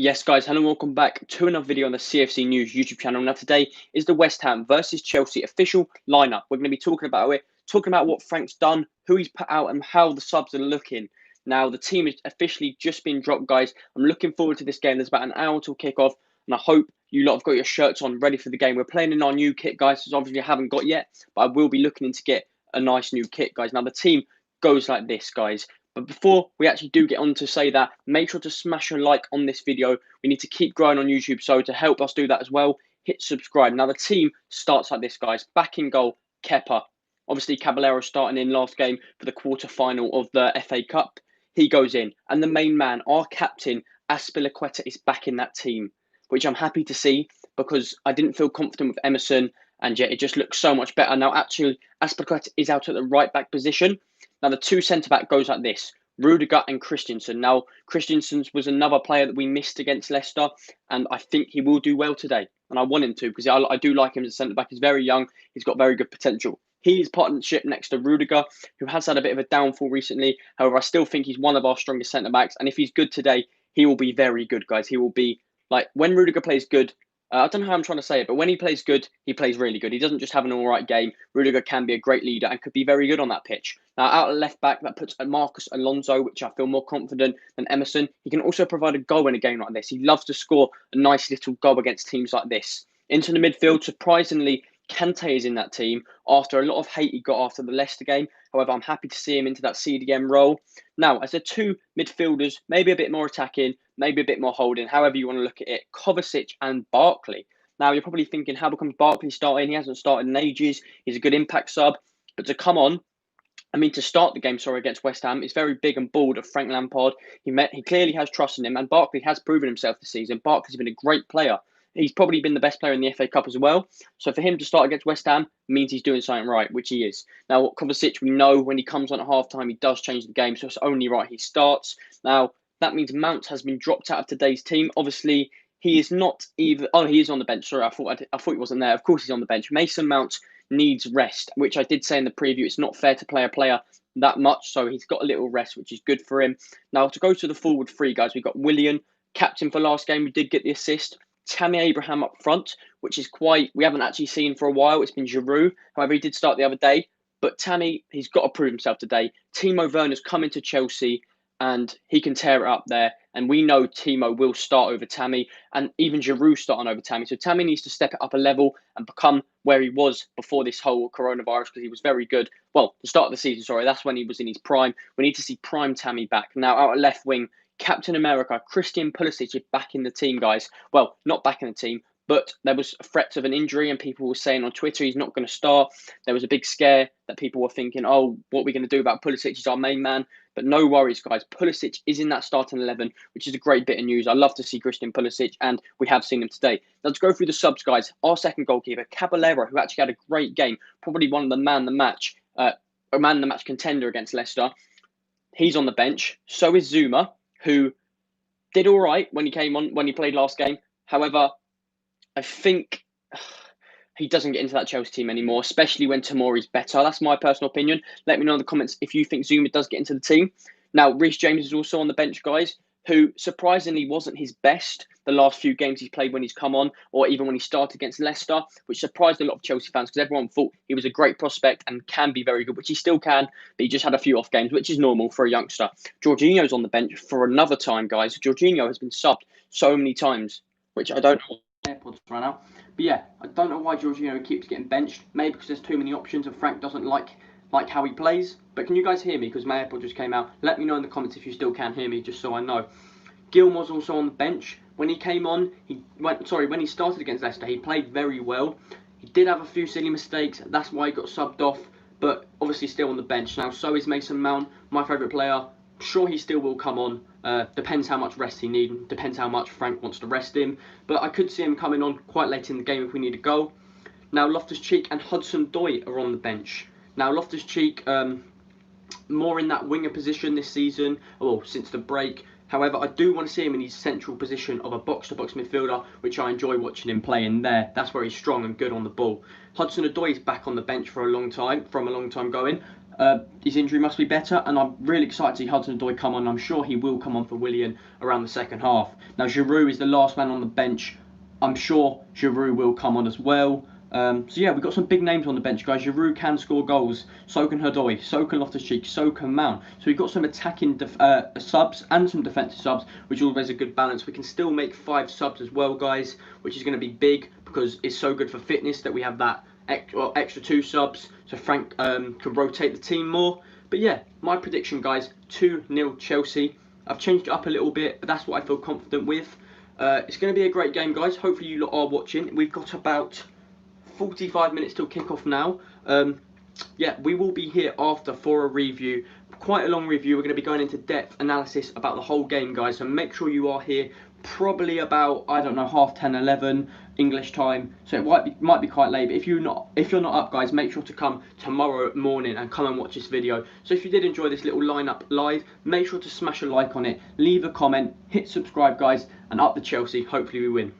Yes, guys, hello and welcome back to another video on the CFC News YouTube channel. Now, today is the West Ham versus Chelsea official lineup. We're going to be talking about it, talking about what Frank's done, who he's put out, and how the subs are looking. Now, the team has officially just been dropped, guys. I'm looking forward to this game. There's about an hour till kickoff, and I hope you lot have got your shirts on, ready for the game. We're playing in our new kit, guys, as obviously I haven't got yet, but I will be looking to get a nice new kit, guys. Now, the team goes like this, guys. But before we actually do get on to say that, make sure to smash a like on this video. We need to keep growing on YouTube, so to help us do that as well, hit subscribe. Now, the team starts like this, guys. Back in goal, Kepa. Obviously, Caballero starting in last game for the quarter-final of the FA Cup. He goes in. And the main man, our captain, Azpilicueta, is back in that team, which I'm happy to see because I didn't feel confident with Emerson, and yet it just looks so much better. Now, actually, Azpilicueta is out at the right-back position. Now, the two centre-back goes like this. Rudiger and Christensen. Now, Christensen was another player that we missed against Leicester, and I think he will do well today. And I want him to because I do like him as a centre-back. He's very young. He's got very good potential. He's partnership next to Rudiger, who has had a bit of a downfall recently. However, I still think he's one of our strongest centre-backs. And if he's good today, he will be very good, guys. He will be, like, when Rudiger plays good, I don't know how I'm trying to say it, but when he plays good, he plays really good. He doesn't just have an all-right game. Rudiger can be a great leader and could be very good on that pitch. Now, out at left back, that puts Marcus Alonso, which I feel more confident than Emerson. He can also provide a goal in a game like this. He loves to score a nice little goal against teams like this. Into the midfield, surprisingly, Kante is in that team after a lot of hate he got after the Leicester game. However, I'm happy to see him into that CDM role. Now, as the two midfielders, maybe a bit more attacking, maybe a bit more holding, however you want to look at it, Kovacic and Barkley. Now, you're probably thinking, how becomes Barkley starting? He hasn't started in ages. He's a good impact sub. But to start the game, against West Ham, it's very big and bold of Frank Lampard. He clearly has trust in him, and Barkley has proven himself this season. Barkley's been a great player. He's probably been the best player in the FA Cup as well. So for him to start against West Ham means he's doing something right, which he is. Now, Kovacic, we know when he comes on at half-time, he does change the game, so it's only right he starts. Now, that means Mount has been dropped out of today's team. Obviously, he is not even... Oh, he is on the bench. Sorry, I thought he wasn't there. Of course he's on the bench. Mason Mount needs rest, which I did say in the preview. It's not fair to play a player that much, so he's got a little rest, which is good for him. Now, to go to the forward three, guys, we've got Willian, captain for last game. We did get the assist. Tammy Abraham up front, which is we haven't actually seen for a while. It's been Giroud. However, he did start the other day. But Tammy, he's got to prove himself today. Timo Werner's coming to Chelsea, and he can tear it up there. And we know Timo will start over Tammy, and even Giroud starting over Tammy. So Tammy needs to step it up a level and become where he was before this whole coronavirus, because he was very good. Well, the start of the season, that's when he was in his prime. We need to see prime Tammy back. Now, out at left wing, Captain America, Christian Pulisic is back in the team, guys. Well, not back in the team, but there was threats of an injury, and people were saying on Twitter he's not going to start. There was a big scare that people were thinking, oh, what are we going to do about Pulisic? He's our main man. But no worries, guys. Pulisic is in that starting 11, which is a great bit of news. I love to see Christian Pulisic, and we have seen him today. Now, to go through the subs, guys, our second goalkeeper, Caballero, who actually had a great game, probably one of the man of the match contender against Leicester. He's on the bench. So is Zouma, who did all right when he played last game. However, I think he doesn't get into that Chelsea team anymore, especially when Tomori's better. That's my personal opinion. Let me know in the comments if you think Zouma does get into the team. Now, Reece James is also on the bench, guys, who surprisingly wasn't his best the last few games he's played when he's come on, or even when he started against Leicester, which surprised a lot of Chelsea fans because everyone thought he was a great prospect and can be very good, which he still can, but he just had a few off games, which is normal for a youngster. Jorginho's on the bench for another time, guys. Jorginho has been subbed so many times, which I don't know. AirPods right now. But yeah, I don't know why Jorginho keeps getting benched. Maybe because there's too many options and Frank doesn't like how he plays. But can you guys hear me? Because my AirPod just came out. Let me know in the comments if you still can hear me, just so I know. Gilmore's also on the bench. When he came on, when he started against Leicester, he played very well. He did have a few silly mistakes. That's why he got subbed off. But obviously still on the bench. Now, so is Mason Mount, my favourite player. Sure, he still will come on. Depends how much rest he needs. Depends how much Frank wants to rest him. But I could see him coming on quite late in the game if we need a goal. Now, Loftus-Cheek and Hudson-Odoi are on the bench. Now, Loftus-Cheek, more in that winger position this season, since the break. However, I do want to see him in his central position of a box-to-box midfielder, which I enjoy watching him play in there. That's where he's strong and good on the ball. Hudson-Odoi is back on the bench from a long time going. his injury must be better, and I'm really excited to see Hudson-Odoi come on. I'm sure he will come on for Willian around the second half. Now, Giroud is the last man on the bench. I'm sure Giroud will come on as well. So yeah, we've got some big names on the bench, guys. Giroud can score goals. So can Odoi. So can Loftus-Cheek. So can Mount. So we've got some attacking subs and some defensive subs, which is always a good balance. We can still make 5 subs as well, guys, which is going to be big because it's so good for fitness that we have that extra 2 subs. So Frank can rotate the team more. But yeah, my prediction, guys, 2-0 Chelsea. I've changed it up a little bit, but that's what I feel confident with. It's going to be a great game, guys. Hopefully you lot are watching. We've got about 45 minutes till kick-off now. Yeah, we will be here after for a review. Quite a long review. We're going to be going into depth analysis about the whole game, guys. So make sure you are here probably about, I don't know, 10:30, 11 English time. So it might be quite late. But if you're not up, guys, make sure to come tomorrow morning and come and watch this video. So if you did enjoy this little lineup live, make sure to smash a like on it, leave a comment, hit subscribe, guys, and up the Chelsea. Hopefully we win.